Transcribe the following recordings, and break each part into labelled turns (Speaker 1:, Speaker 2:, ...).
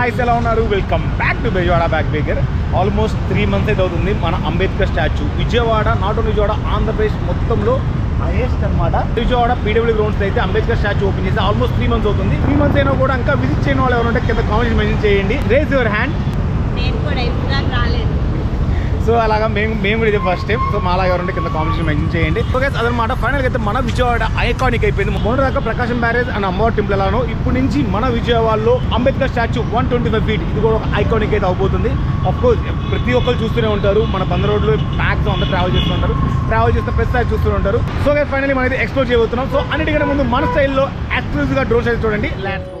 Speaker 1: Guys, ఎలా ఉన్నారు? Welcome back to Bezawada backpacker. Almost 3 months అయితే అవుతుంది మన Ambedkar statue Vijayawada, not only Vijayawada, Andhra Pradesh మొత్తంలో హైయెస్ట్ అనమాట. విజయవాడ పీడబ్ల్యూ గ్రౌండ్స్ అయితే అంబేద్కర్ స్టాచ్యూ ఓపెన్ చేసి ఆల్మోస్ట్ 3 months అవుతుంది. 3 months అయినా కూడా ఇంకా విజిట్ చేయని వాళ్ళు ఎవరంటే కింద కామెంట్స్ మెన్షన్ చేయండి. Raise your hand.
Speaker 2: నేను కూడా ఇప్పుడు రాలేదు.
Speaker 1: సో అలాగా మేము కూడా ఇది ఫస్ట్ టైం. సో మాలా ఎవరంటే కింద కాంపిటీషన్ మెన్షన్ చేయండి. ఓకే, అదనమాట. ఫైనల్గా అయితే మన విజయవాడ ఐకానిక్ అయిపోయింది. మొన్న దాకా ప్రకాశం బ్యారేజ్ అండ్ అమ్మవారి టెంపుల్ ఎలానో ఇప్పుడు నుంచి మన విజయవాడలో అంబేద్కర్ స్టాచ్యూ 125 feet ఇది కూడా ఒక ఐకానిక్ అయితే అవబోతుంది. ఆఫ్ కోర్స్ ప్రతి ఒక్కరు చూస్తూనే ఉంటారు. మన బందర్ రోడ్లో మ్యాక్స్ అంతా ట్రావెల్ చేస్తూ ఉంటారు. ట్రావెల్ చేస్తే ప్రతిసారి చూస్తూనే ఉంటారు. సో ఫైనల్లీ మనం అయితే ఎక్స్ప్లోర్ చేయబోతున్నాం. సో అన్నిటికంటే ముందు మన స్టైల్లో ఎక్స్క్లూజివ్గా డ్రోన్స్ అయితే చూడండి. ల్యాండ్స్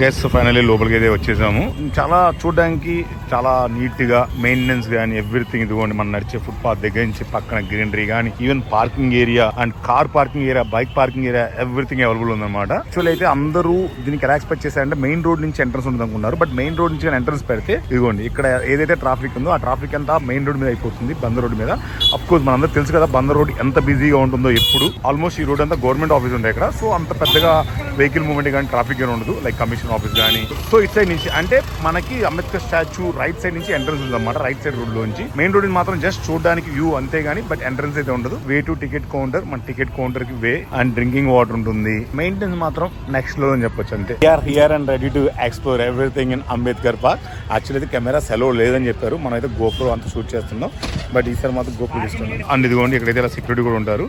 Speaker 1: గెస్ ఫైనల్లీ లోపలికి అయితే వచ్చేసాము. చాలా చూడడానికి చాలా నీట్ గా మెయింటెనెన్స్ కానీ ఎవ్రీథింగ్ ఇదిగోండి. మనం నడిచే ఫుట్పాత్ దగ్గర నుంచి పక్కన గ్రీనరీ కానీ even parking area and car parking area, bike parking area everything available ఉందన్నమాట. యాక్చువల్లీ అయితే అందరూ దీనికి ఎలా ఎక్స్పెక్ట్ చేశారంటే మెయిన్ రోడ్ నుంచి ఎంట్రన్స్ ఉంటుంది అనుకున్నారు. బట్ మెయిన్ రోడ్ నుంచి ఎంట్రన్స్ పెడితే ఇదిగోండి ఇక్కడ ఏదైతే ట్రాఫిక్ ఉందో ఆ ట్రాఫిక్ అంతా మెయిన్ రోడ్ మీద అయిపోతుంది, బందర్ రోడ్ మీద. అఫ్ కోర్స్ మనందరూ తెలుసు కదా బందర్ రోడ్ ఎంత బిజీగా ఉంటుందో ఎప్పుడు. ఆల్మోస్ట్ ఈ రోడ్ అంతా గవర్నమెంట్ ఆఫీస్ ఉంటాయి ఇక్కడ. సో అంత పెద్దగా వెహికల్ మూవ్మెంట్ కానీ ట్రాఫిక్ కానీ ఉండదు, లైక్ కమిషన్ ఆఫీస్ కానీ. సో ఇట్ సైడ్ నుంచి అంటే మనకి అంబేద్కర్ స్టాచ్యూ రైట్ సైడ్ నుంచి ఎంట్రన్స్ ఉందన్నమాట. రైట్ సైడ్ రోడ్ లోంచి మెయిన్ రోడ్ మాత్రం జస్ట్ చూడడానికి వ్యూ అంతే గానీ బట్ ఎంట్రన్స్ అయితే ఉండదు. వే టు టికెట్ కౌంటర్, మన టికెట్ కౌంటర్ కి వే అండ్ డ్రింకింగ్ వాటర్ ఉంటుంది. మెయింటెనెన్స్ మాత్రం నెక్స్ట్ లో అని చెప్పొచ్చు అంతే. We are here and ready to explore everything in Ambedkar park. Actually అయితే కెమెరా సెలవు లేదని చెప్పారు. మనం అయితే గోప్రో అంతా షూట్ చేస్తున్నాం. బట్ ఈసారి మాత్రం గోప్రో ఇస్తున్నాం. అండ్ ఇదిగోండి ఇక్కడైతే ఇలా సెక్యూరిటీ కూడా ఉంటారు.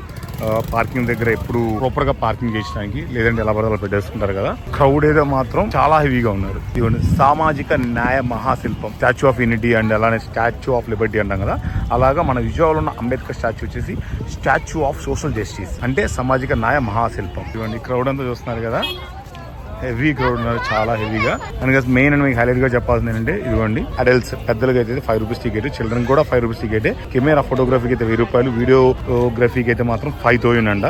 Speaker 1: పార్కింగ్ దగ్గర ఎప్పుడు ప్రాపర్ గా పార్కింగ్ చేసడానికి, లేదంటే ఎలా పడాలో పెట్టేసుకుంటారు కదా. క్రౌడ్ అయితే మాత్రం చాలా హెవీగా ఉన్నారు. ఇదిగోండి సామాజిక న్యాయ మహాశిల్పం, స్టాచ్యూ ఆఫ్ యూనిటీ అండ్ అలానే స్టాచ్యూ ఆఫ్ లిబర్టీ అంటాం కదా. అలాగా మన విజయవాడలో ఉన్న అంబేద్కర్ స్టాచ్యూ వచ్చేసి స్టాచ్యూ ఆఫ్ సోషల్ జస్టిస్, అంటే సామాజిక న్యాయ మహాశిల్పం. ఇదిగోండి క్రౌడ్ అంతా చూస్తున్నారు కదా, హెవీ క్రౌడ్ ఉన్నారు, చాలా హెవీగా. అండ్ మెయిన్ అండ్ మీకు హైలైట్ గా చెప్పాల్సింది ఏంటంటే ఇదిగోండి అడల్ట్స్ పెద్దలకి అయితే 5 rupees టికెట్, చిల్డ్రన్ కూడా 5 rupees టికెట్. కెమెరా ఫోటోగ్రఫీకి అయితే 1000 రూపాయలు, వీడియోగ్రఫీకి అయితే మాత్రం 5,000 అంట.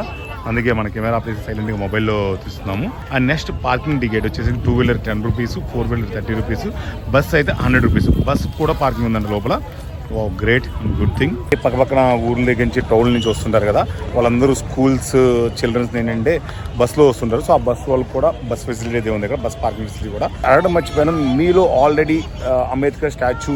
Speaker 1: అందుకే మన కెమెరా ఆపరేసి సైలెంట్ గా మొబైల్లో తీస్తున్నాము. అండ్ నెక్స్ట్ పార్కింగ్ టికెట్ వచ్చేసి 2-wheeler 10 rupees, 4-wheeler 30 rupees, bus అయితే 100 rupees. బస్ కూడా పార్కింగ్ ఉందండి లోపల. Great, good thing. పక్కన ఊర్ల దగ్గర నుంచి టౌన్ నుంచి వస్తుంటారు కదా, వాళ్ళందరూ స్కూల్స్ చిల్డ్రన్స్ ఏంటంటే బస్సులో వస్తుంటారు. సో ఆ బస్ వాళ్ళకి కూడా బస్ ఫెసిలిటీ అయితే ఉంది ఇక్కడ, బస్ పార్కింగ్ ఫెసిలిటీ కూడా. అడగడం మర్చిపోయాను, మీలో ఆల్రెడీ అంబేద్కర్ స్టాచ్యూ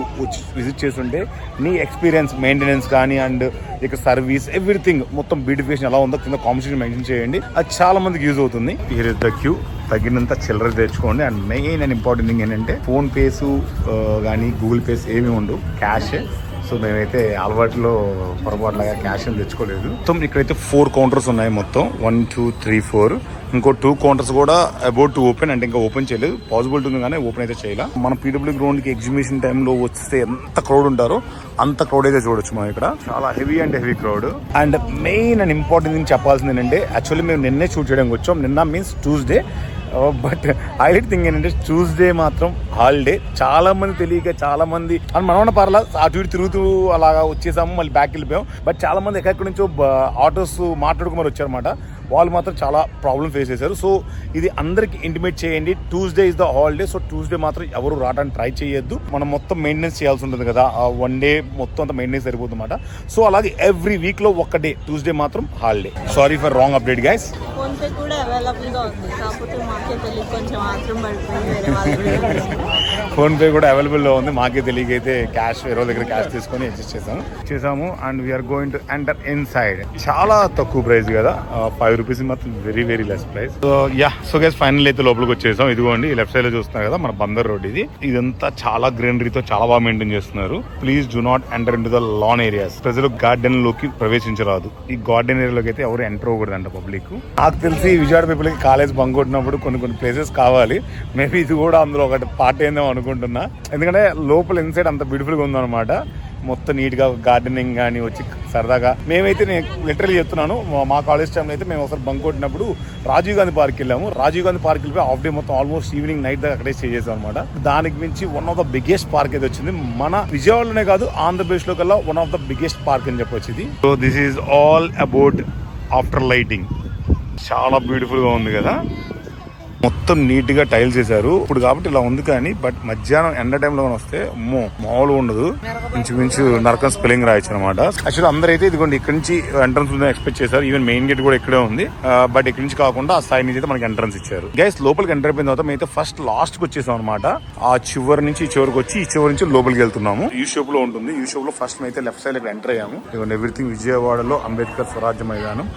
Speaker 1: విజిట్ చేస్తుంటే మీ ఎక్స్పీరియన్స్, మెయింటెనెన్స్ కానీ అండ్ ఇక సర్వీస్ ఎవ్రీథింగ్ మొత్తం బ్యూటిఫికేషన్ ఎలా ఉందో కింద కామెంట్స్ మెన్షన్ చేయండి. అది చాలా మందికి యూజ్ అవుతుంది. Here is the queue. తగినంత చిల్లర తెచ్చుకోండి. And main and important thing ఏంటంటే ఫోన్ పేస్ కానీ గూగుల్ పేస్ ఏమీ ఉండవు, క్యాష్. సో మేమైతే అలవాటులో పొరపాటులాగా క్యాష్ అని తెచ్చుకోలేదు. మొత్తం ఇక్కడైతే 4 counters ఉన్నాయి మొత్తం. 1, 2, 3, 4. ఇంకో 2 counters కూడా అబౌట్ టు ఓపెన్, అంటే ఇంకా ఓపెన్ చేయలేదు. పాసిబిలిటీ ఉంది కానీ ఓపెన్ అయితే చేయాలి. మన పీడబ్ల్యూ గ్రౌండ్ కి ఎగ్జిబిషన్ టైంలో వస్తే ఎంత క్రౌడ్ ఉంటారో అంత క్రౌడ్ అయితే చూడొచ్చు మనం ఇక్కడ. చాలా heavy and heavy crowd. And main and important thing చెప్పాల్సింది ఏంటంటే యాక్చువల్లీ మేము నిన్నే షూట్ చేయడానికి వచ్చాం. నిన్న means Tuesday. But highlight thing ఏంటంటే ట్యూస్డే మాత్రం హాలిడే. చాలా మంది తెలియక చాలా మంది అని మనవన్న పర్లా అటు ఇటు తిరుగుతూ అలాగా వచ్చేసాము, మళ్ళీ బ్యాక్ వెళ్ళిపోయాం. బట్ చాలా మంది ఎక్కడి నుంచో ఆటోస్ మాట్లాడుకుని వచ్చారన్నమాట. వాళ్ళు మాత్రం చాలా ప్రాబ్లం ఫేస్ చేశారు. సో ఇది అందరికి ఇంటిమేట్ చేయండి, Tuesday is the holiday. So Tuesday మాత్రం ఎవరు రావడానికి ట్రై చేయొద్దు. మనం మొత్తం మెయింటెనెన్స్ చేయాల్సి ఉంటుంది కదా, వన్ డే మొత్తం అంతా మెయింటెనెన్స్ సరిపోతుంది అన్నమాట. సో అలాగే ఎవ్రీ వీక్ లో ఒక్క డే ట్యూస్డే మాత్రం holiday. Sorry for wrong update guys.
Speaker 2: Phone pay కూడా అవైలబుల్ గా ఉంది, కాకపోతే మాకే తెలియదు, కొంచెం ఆత్రం పడుతుంది.
Speaker 1: ఫోన్ పే కూడా అవైలబుల్ లో ఉంది, మాకే తెలియకైతే క్యాష్ వేరే దగ్గర క్యాష్ తీసుకొని అడ్జస్ట్ చేసాము. And we are going to enter inside. చాలా తక్కువ ప్రైస్ కదా, 5 రూపీస్ మాత్రం very very less price. So guys final అయితే లోపలికి వచ్చేసాం. ఇదిగోండి లెఫ్ట్ సైడ్ లో చూస్తున్నారు కదా మన బందర్ రోడ్. ఇదంతా చాలా గ్రీనరీతో చాలా బాగా మెయింటైన్ చేస్తున్నారు. Please do not enter in to the lawn areas. ప్రజలు గార్డెన్ లోకి ప్రవేశించరాదు. ఈ గార్డెన్ ఏరియాలోకి అయితే ఎవరు ఎంటర్ అవ్వకూడదంట పబ్లిక్. నాకు తెలిసి విజయవాడ పీపుల్ కి కాలేజ్ బంక్ కొట్టినప్పుడు కొన్ని ప్లేసెస్ కావాలి. మేబీ ఇది కూడా అందులో ఒకటి పార్ట్ అయిందేమో అనుకుంటున్నా, ఎందుకంటే లోపల ఇన్సైడ్ అంత బ్యూటిఫుల్ గా ఉందన్నమాట. మొత్తం నీట్ గా గార్డెనింగ్ కానీ వచ్చి సరదాగా. మేమైతే నేను లిటరల్లీ చెప్తున్నాను, మా కాలేజ్ టైంలో అయితే మేము ఒకసారి బంక్ కొట్టినప్పుడు రాజీవ్ గాంధీ పార్క్ వెళ్ళాము. రాజీవ్ గాంధీ పార్క్ వెళ్ళి హాఫ్ డే మొత్తం ఆల్మోస్ట్ ఈవినింగ్ నైట్ దాకా అక్కడే స్టే చేసాం అనమాట. దానికి మించి one of the biggest park అయితే వచ్చింది మన విజయవాడలోనే కాదు, ఆంధ్రప్రదేశ్ లో కల్లా one of the biggest park అని చెప్పొచ్చు ఇది. So this is all about after lighting. చాలా బ్యూటిఫుల్ గా ఉంది కదా, మొత్తం నీట్ గా టైల్స్ వేశారు ఇప్పుడు కాబట్టి ఇలా ఉంది. కానీ బట్ మధ్యాహ్నం ఎండ టైంలో వస్తే అమ్మో మామూలుగా ఉండదు, ఇంచుమించు నరకం స్పెల్లింగ్ రాయొచ్చు అనమాట. యాక్చువల్లీ అందరైతే ఇదిగోండి ఇక్కడ నుంచి ఎంట్రన్స్ ఉందని ఎక్స్పెక్ట్ చేశారు. ఈవెన్ మెయిన్ గేట్ కూడా ఇక్కడే ఉంది, బట్ ఇక్కడ నుంచి కాకుండా ఆ సైడ్ నుంచి అయితే మనకి ఎంట్రన్స్ ఇచ్చారు. గైస్ లోపలికి ఎంటర్ అయిపోయిన తర్వాత మేమైతే ఫస్ట్ లాస్ట్ కి వచ్చేసాం అనమాట. ఆ చివరి నుంచి ఈ చివరికి వచ్చి ఈ చివరి నుంచి లోపలికి వెళ్తున్నాము. యూ షేప్ లో ఉంటుంది. యూ షేప్ లో ఫస్ట్ అయితే లెఫ్ట్ సైడ్ ఎంటర్ అయ్యాము. ఇదిగోండి ఎవ్రీథింగ్ విజయవాడలో అంబేద్కర్ స్వరాజ్య మైదానం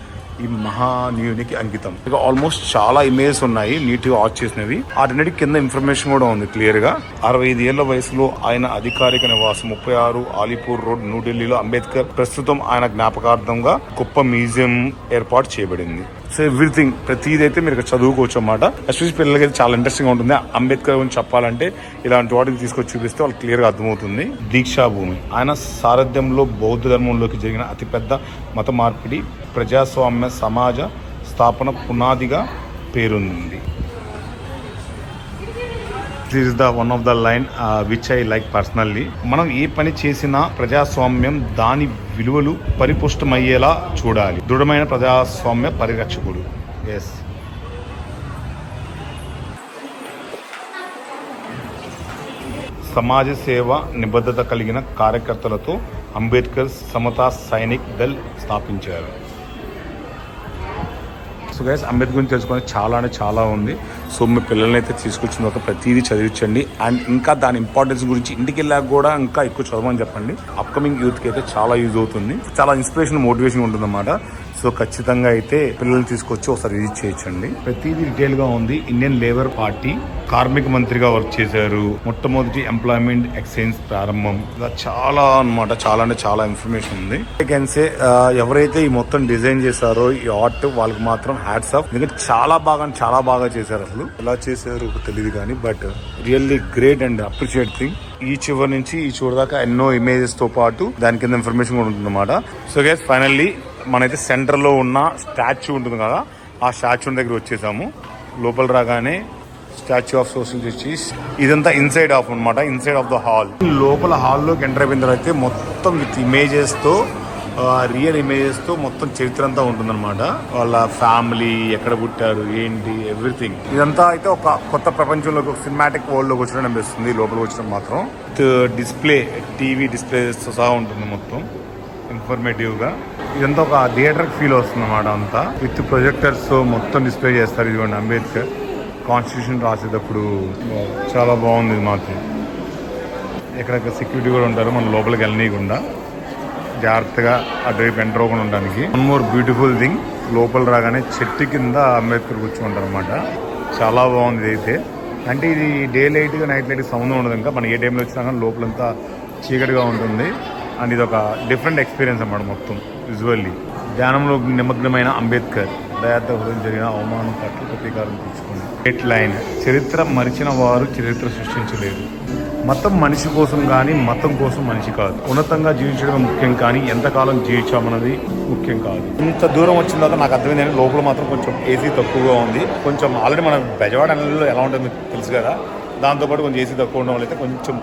Speaker 1: ఈ మహానీయునికి అంకితం. ఇక ఆల్మోస్ట్ చాలా ఇమేజెస్ ఉన్నాయి నీట్ గా ఆచ్ చేసినవి. వాటి కింద ఇన్ఫర్మేషన్ కూడా ఉంది క్లియర్ గా. 65 ఏళ్ల వయసులో ఆయన అధికారిక నివాసం 36 ఆలీపూర్ రోడ్ న్యూఢిల్లీలో అంబేద్కర్. ప్రస్తుతం ఆయన జ్ఞాపకార్థంగా గొప్ప మ్యూజియం ఏర్పాటు చేయబడింది. సో ఎవ్రీథింగ్ ప్రతిదైతే మీరు ఇక్కడ చదువుకోవచ్చు అన్నమాట. ఎస్పెషల్లీ పిల్లలకి చాలా ఇంట్రెస్టింగ్ గా ఉంటుంది. అంబేద్కర్ గురించి చెప్పాలంటే ఇలాంటి వాటికి తీసుకొచ్చి చూపిస్తే వాళ్ళకి క్లియర్ గా అర్థమవుతుంది. దీక్షా భూమి ఆయన సారథ్యంలో బౌద్ధ ధర్మంలోకి జరిగిన అతిపెద్ద మత మార్పిడి, ప్రజాస్వామ్య సమాజ స్థాపన పునాదిగా పేరొందింది. This is the one of the line which I like personally. మనం ఏ పని చేసినా ప్రజాస్వామ్యం దాని విలువలు పరిపుష్టమయ్యేలా చూడాలి. దృఢమైన ప్రజాస్వామ్య పరిరక్షకుడు. ఎస్, సమాజ సేవ నిబద్ధత కలిగిన కార్యకర్తలతో అంబేద్కర్ సమతా సైనిక్ దళ్ స్థాపించారు. సో గైస్ అంబేద్కర్ గురించి తెలుసుకొని చాలా అంటే చాలా ఉంది. సో మీ పిల్లల్ని అయితే తీసుకొచ్చిన తర్వాత ప్రతిదీ చదివించండి. అండ్ ఇంకా దాని ఇంపార్టెన్స్ గురించి ఇంటికి వెళ్ళాక కూడా ఇంకా ఎక్కువ చదవమని చెప్పండి. అప్కమింగ్ యూత్కి అయితే చాలా యూజ్ అవుతుంది. చాలా ఇన్స్పిరేషన్ మోటివేషన్ ఉంటుంది అన్నమాట. సో ఖచ్చితంగా అయితే పిల్లల్ని తీసుకొచ్చి ఒకసారి విజిట్ చేయొచ్చండి. ప్రతిదీ డీటెయిల్ గా ఉంది. ఇండియన్ లేబర్ పార్టీ కార్మిక మంత్రిగా వర్క్ చేశారు. మొట్టమొదటి ఎంప్లాయ్మెంట్ ఎక్స్చేంజ్ ప్రారంభం. ఇలా చాలా అన్నమాట, చాలా అంటే చాలా ఇన్ఫర్మేషన్ ఉంది. ఎవరైతే ఈ మొత్తం డిజైన్ చేశారో ఈ ఆర్ట్ వాళ్ళకి మాత్రం హ్యాట్స్ ఆఫ్. ఎందుకంటే చాలా బాగా చేశారు. అసలు ఎలా చేశారు తెలియదు కానీ but really great and appreciate thing. ఈ చివరి నుంచి ఈ చివరి దాకా ఎన్నో ఇమేజెస్ తో పాటు దాని కింద ఇన్ఫర్మేషన్ కూడా ఉంటుంది అన్నమాట. సో గైస్ ఫైనల్లీ మనైతే సెంటర్ లో ఉన్న స్టాచ్యూ ఉంటుంది కదా, ఆ స్టాచ్యూ దగ్గర వచ్చేసాము. లోపల రాగానే స్టాచ్యూ ఆఫ్ సోషల్ జస్టిస్. ఇదంతా ఇన్సైడ్ ఆఫ్ అనమాట, ఇన్సైడ్ ఆఫ్ ద హాల్. లోపల హాల్లోకి ఎంటర్ అయిపోయిన తర్వాత అయితే మొత్తం విత్ ఇమేజెస్ తో, రియల్ ఇమేజెస్ తో మొత్తం చరిత్ర అంతా ఉంటుందన్నమాట. వాళ్ళ ఫ్యామిలీ, ఎక్కడ పుట్టారు, ఏంటి, ఎవ్రీథింగ్. ఇదంతా అయితే ఒక కొత్త ప్రపంచంలోకి, ఒక సినిమాటిక్ వరల్డ్ లోకి వచ్చినట్టు అనిపిస్తుంది. లోపలికి వచ్చిన మాత్రం డిస్ప్లే, టీవీ డిస్ప్లే సహా ఉంటుంది మొత్తం ఇన్ఫర్మేటివ్ గా. ఇదంతా ఒక థియేటర్ ఫీల్ వస్తుంది అన్నమాట. అంతా విత్ ప్రొజెక్టర్స్ మొత్తం డిస్ప్లే చేస్తారు. ఇదిగోండి అంబేద్కర్ కాన్స్టిట్యూషన్ రాసేటప్పుడు చాలా బాగుంది. ఇది మాత్రం ఎక్కడెక్కడ సెక్యూరిటీ కూడా ఉంటారు, మనం లోపలికి వెళ్ళనీయకుండా జాగ్రత్తగా అటువైపు ఎంటర్ అవ్వకుండా ఉండడానికి. వన్ మోర్ బ్యూటిఫుల్ థింగ్, లోపల రాగానే చెట్టు కింద అంబేద్కర్ కూర్చుంటారు అనమాట. చాలా బాగుంది అయితే. అంటే ఇది డే లైట్ గా నైట్ లైట్ సంబంధం ఉండదు. ఇంకా మనం ఏ టైంలో వచ్చినా కానీ లోపలంతా చీకటిగా ఉంటుంది. అండ్ ఇది ఒక డిఫరెంట్ ఎక్స్పీరియన్స్ అన్నమాట. మొత్తం విజువల్లీ ధ్యానంలో నిమగ్నమైన అంబేద్కర్ దయాతో జరిగిన అవమానం పట్ల ప్రతీకారం తీర్చుకోండి. హెడ్ లైన్, చరిత్ర మరిచిన వారు చరిత్ర సృష్టించలేరు. మతం మనిషి కోసం కానీ మతం కోసం మనిషి కాదు. ఉన్నతంగా జీవించడం ముఖ్యం కానీ ఎంతకాలం జీవించామన్నది ముఖ్యం కాదు. ఇంత దూరం వచ్చిన తర్వాత నాకు అర్థమైంది, లోపల మాత్రం కొంచెం ఏసీ తక్కువగా ఉంది. కొంచెం ఆల్రెడీ మన బెజవాడ నెలలో ఎలా ఉంటుందో మీకు తెలుసు కదా, దాంతోపాటు కొంచెం ఏసీ తక్కువ ఉండడం వల్ల అయితే కొంచెం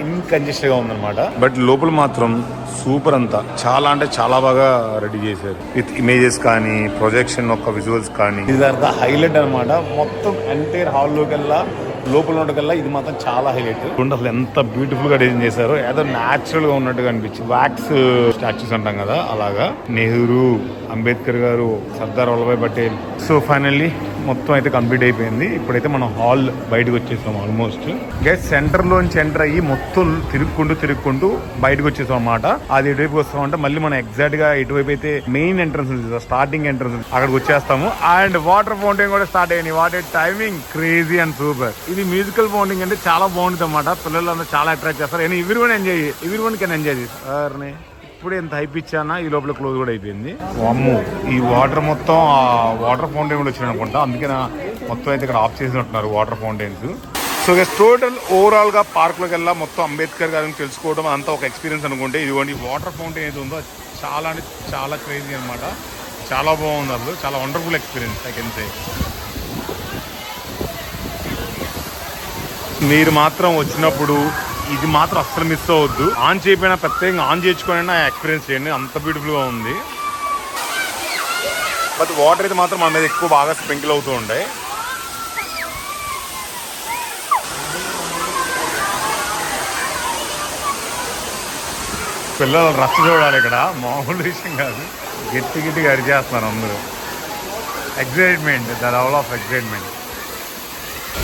Speaker 1: ఇన్కంజెస్టెడ్ గా ఉందన్నమాట. బట్ లోపల మాత్రం సూపర్, అంతా చాలా అంటే చాలా బాగా రెడీ చేశారు. విత్ ఇమేజెస్ కానీ, ప్రొజెక్షన్ యొక్క విజువల్స్ కానీ, ఇది ద హైలైట్ అనమాట. మొత్తం ఎంటైర్ హాల్ లోకి వెళ్ళా లోపల ఉండకల్లా ఇది మాత్రం చాలా హైలైట్. అసలు ఎంత బ్యూటిఫుల్ గా డిజైన్ చేశారో, ఏదో న్యాచురల్ గా ఉన్నట్టుగా అనిపించింది. వాక్స్ స్టాచ్యూస్ అంటాం కదా అలాగా. నెహ్రూ, అంబేద్కర్ గారు, సర్దార్ వల్లభాయ్ పటేల్. సో ఫైనల్లీ మొత్తం అయితే కంప్లీట్ అయిపోయింది. ఇప్పుడైతే మనం హాల్ బయటకు వచ్చేసాం ఆల్మోస్ట్. గైస్ సెంటర్ లోంచి ఎంటర్ అయ్యి మొత్తం తిరుక్కుంటూ బయటకు వచ్చేసాం అనమాట. అది ఎటువైపు వస్తామంటే మళ్ళీ మనం ఎగ్జాక్ట్ గా ఎటువైపు అయితే మెయిన్ ఎంట్రన్స్ ఉంది, స్టార్టింగ్ ఎంట్రన్స్ అక్కడికి వచ్చేస్తాము. అండ్ వాటర్ ఫౌంటైన్ కూడా స్టార్ట్ అయ్యింది. What a timing, crazy and super. ఇది మ్యూజికల్ ఫౌంటైన్ అంటే చాలా బాగుంటుంది అనమాట. పిల్లలందరూ చాలా అట్రాక్ట్ చేస్తారు. ఎవరి వన్ కెన్ ఎంజాయ్ చేస్తారు. ఇప్పుడు ఎంత హైప్ ఇచ్చానా ఈ లోపల క్లోజ్ కూడా అయిపోయింది. అమ్ము, ఈ వాటర్ మొత్తం వాటర్ ఫౌంటైన్ కూడా వచ్చింది అనుకుంటా. అందుకే మొత్తం అయితే ఇక్కడ ఆఫ్ చేసినట్టున్నారు water fountains. So total overall గా పార్క్ లోకి వెళ్ళా మొత్తం అంబేద్కర్ గారిని తెలుసుకోవడం అంతా ఒక ఎక్స్పీరియన్స్ అనుకుంటే, ఇదిగోండి వాటర్ ఫౌంటైన్ ఏది ఉందో చాలా అంటే చాలా క్రేజీ అనమాట. చాలా బాగుంది, అసలు చాలా wonderful experience I can say. మీరు మాత్రం వచ్చినప్పుడు ఇది మాత్రం అస్సలు మిస్ అవ్వద్దు. ఆన్ చేయకపోయినా ప్రత్యేకంగా ఆన్ చేసుకుని ఎక్స్పీరియన్స్ చేయండి, అంత బ్యూటిఫుల్ గా ఉంది. బట్ వాటర్ అయితే మాత్రం మన మీద ఎక్కువ బాగా స్ప్రింకిల్ అవుతూ ఉంటాయి. పిల్లలు రష్ చూడాలి ఇక్కడ, మామూలు విషయం కాదు. గట్టిగా అరిచేస్తున్నారు అందరూ. Excitement, the level of excitement.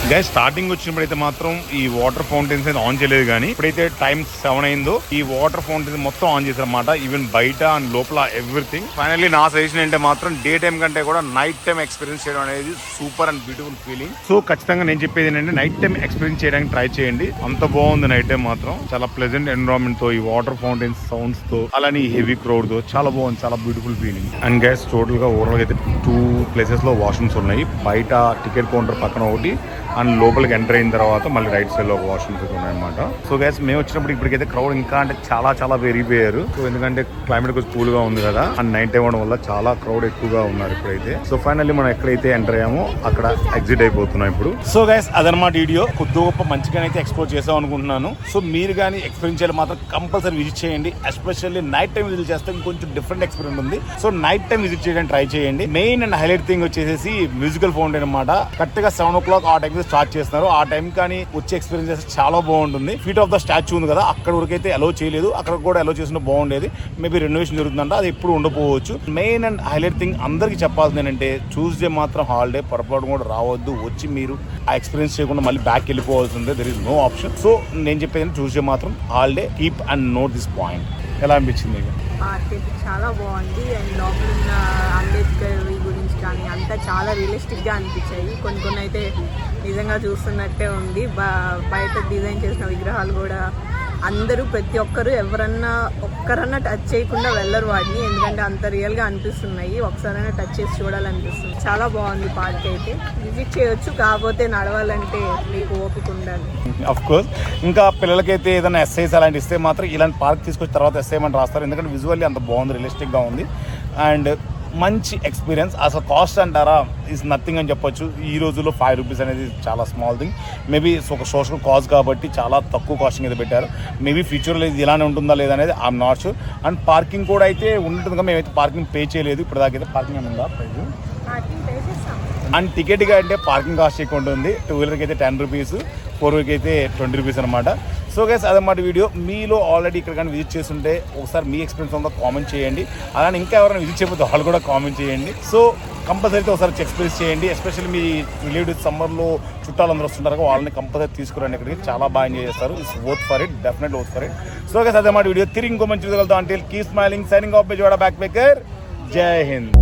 Speaker 1: Guys starting వచ్చినప్పుడైతే మాత్రం ఈ వాటర్ ఫౌంటైన్స్ అయితే ఆన్ చేయలేదు, కానీ ఇప్పుడైతే టైం 7 అయిందో ఈ వాటర్ ఫౌంటైన్స్ మొత్తం ఆన్ చేశారన్నమాట. ఈవెన్ బయట అండ్ లోపల ఎవ్రీథింగ్. ఫైనల్లీ నా సజెషన్ ఏంటంటే మాత్రం డే టైం కంటే కూడా నైట్ టైం ఎక్స్పీరియన్స్ చేయడం అనేది super and beautiful feeling. So ఖచ్చితంగా నేను చెప్పేది ఏంటంటే నైట్ టైం ఎక్స్పీరియన్స్ చేయడానికి ట్రై చేయండి. అంత బాగుంది నైట్ టైం మాత్రం. చాలా ప్లెజెంట్ ఎన్విరాన్మెంట్ తో, ఈ వాటర్ ఫౌంటైన్స్ సౌండ్స్ తో, అలానే ఈ హెవీ క్రౌడ్ తో చాలా బాగుంది, చాలా beautiful feeling. And guys total గా ఓవరాల్ అయితే 2 ప్లేసెస్ లో వాష్రూమ్స్ ఉన్నాయి. బయట టికెట్ కౌంటర్ పక్కన ఒకటి, అండ్ లోపలికి ఎంటర్ అయిన తర్వాత మళ్ళీ రైట్ సైడ్ లో ఒక వాష్రూమ్స్ ఉన్నాయన్నమాట. సో గైస్ మేము వచ్చినప్పుడు ఇప్పటికైతే క్రౌడ్ ఇంకా అంటే చాలా పెరిగిపోయారు. సో ఎందుకంటే క్లైమేట్ కొంచెం కూల్ గా ఉంది కదా, అండ్ నైట్ టైం అవడం వల్ల చాలా క్రౌడ్ ఎక్కువగా ఉన్నారు ఇప్పుడైతే. సో ఫైనల్లీ మనం ఎక్కడైతే ఎంటర్ అయ్యామో అక్కడ ఎగ్జిట్ అయిపోతున్నాం ఇప్పుడు. సో గైస్ అదనమాట వీడియో. కొద్ది గొప్ప మంచిగానైతే ఎక్స్ప్లోర్ చేసాం అనుకుంటున్నాను. సో మీరు కానీ ఎక్స్పీరియన్స్ చేయాలి మాత్రం కంపల్సరీ విజిట్ చేయండి. ఎస్పెషల్లీ నైట్ టైం విజిట్ చేస్తే ఇంకొంచెం డిఫరెంట్ ఎక్స్పీరియన్స్ ఉంది. సో నైట్ టైం విజిట్ చేయడానికి ట్రై చేయండి. మెయిన్ అండ్ హైలైట్ థింగ్ వచ్చేసి మ్యూజికల్ ఫౌంటైన్ అనమాట. కరెక్ట్ గా 7 o'clock ఆ టైం స్టార్ట్ చేస్తున్నారు. ఆ టైం కానీ వచ్చే ఎక్స్పీరియన్స్ చేస్తే చాలా బాగుంటుంది. ఫీట్ ఆఫ్ ద స్టాచ్యూ ఉంది కదా, అక్కడ వరకు అయితే అలో చేయలేదు, అక్కడ కూడా అలో చేసిన బాగుండేది. మేబీ రెనోవేషన్ జరుగుతుందంట, అది ఎప్పుడు ఉండకపోవచ్చు. మెయిన్ అండ్ హైలైట్ థింగ్ అందరికి చెప్పాల్సింది ఏంటంటే ట్యూస్డే మాత్రం హాలిడే, పొరపాటు కూడా రావద్దు. వచ్చి మీరు ఆ ఎక్స్పీరియన్స్ చేయకుండా మళ్ళీ బ్యాక్ వెళ్ళిపోవాల్సిందే. There is no option. So నేను చెప్పేది ట్యూస్డే మాత్రం holiday. Keep and note this point. ఎలా అనిపించింది?
Speaker 2: చాలా బాగుంది. అండ్ లోపల ఉన్న అంబేద్కర్ గురించి కానీ అంతా చాలా రియలిస్టిక్ గా అనిపించాయి. కొన్ని అయితే నిజంగా చూస్తున్నట్టే ఉంది. బయట డిజైన్ చేసిన విగ్రహాలు కూడా అందరూ ప్రతి ఒక్కరు ఒక్కరన్నా టచ్ చేయకుండా వెళ్ళరు వాటిని, ఎందుకంటే అంత రియల్ గా అనిపిస్తున్నాయి. ఒకసారైనా టచ్ చేసి చూడాలనిపిస్తుంది. చాలా బాగుంది పార్క్ అయితే. విజిట్ చేయొచ్చు, కాకపోతే నడవాలంటే మీకు ఓపిక ఉండాలి.
Speaker 1: Of course. ఇంకా పిల్లలకైతే ఏదైనా ఎస్ఐస్ అలాంటి ఇస్తే మాత్రం ఇలాంటి పార్క్ తీసుకొచ్చిన తర్వాత ఎస్ఐమని రాస్తారు, ఎందుకంటే విజువల్లీ అంత బాగుంది, రియలిస్టిక్ గా ఉంది. అండ్ మంచి ఎక్స్పీరియన్స్. అసలు కాస్ట్ అంటారా ఈజ్ నథింగ్ అని చెప్పొచ్చు. ఈ రోజుల్లో 5 rupees అనేది చాలా స్మాల్ థింగ్. మేబీ ఒక సోషల్ కాజ్ కాబట్టి చాలా తక్కువ కాస్టింగ్ అయితే పెట్టారు. మేబీ ఫ్యూచర్లో ఇది ఇలానే ఉంటుందా లేదా అనేది I'm not sure. And parking కూడా అయితే ఉంటుంది కదా, మేమైతే పార్కింగ్ పే చేయలేదు ఇప్పటిదాకైతే. పార్కింగ్ ఏమి ఉందా ప్రైజ్? అండ్ టికెట్గా అంటే పార్కింగ్ కాస్ట్ ఎక్కువ ఉంటుంది. 2 wheelerకి అయితే 10 rupees, 4 wheelerకి అయితే 20 rupees అనమాట. సో గైస్ అదన్నమాట వీడియో. మీలో ఆల్రెడీ ఇక్కడ కానీ విజిట్ చేస్తుంటే ఒకసారి మీ ఎక్స్పీరియన్స్ ఉందో కామెంట్ చేయండి. అలానే ఇంకా ఎవరైనా విజిట్ చేయకపోతే వాళ్ళు కూడా కామెంట్ చేయండి. సో కంపల్సరీ ఒకసారి ఎక్స్పీరియన్స్ చేయండి. ఎస్పెషల్లీ మీ రిలేటివ్స్ సమ్మర్లో చుట్టాలందరూ వస్తుంటారు, వాళ్ళని కంపల్సరీ తీసుకురండి ఇక్కడికి. చాలా బాగా ఎంజాయ్ చేస్తారు. It's worth for it, definitely worth for it. So guys అదన్నమాట వీడియో. తిరిగి ఇంకో మంచి వీడియో కలుద్దాం. Until keep smiling, signing off Vijayawada back maker. జై హింద్.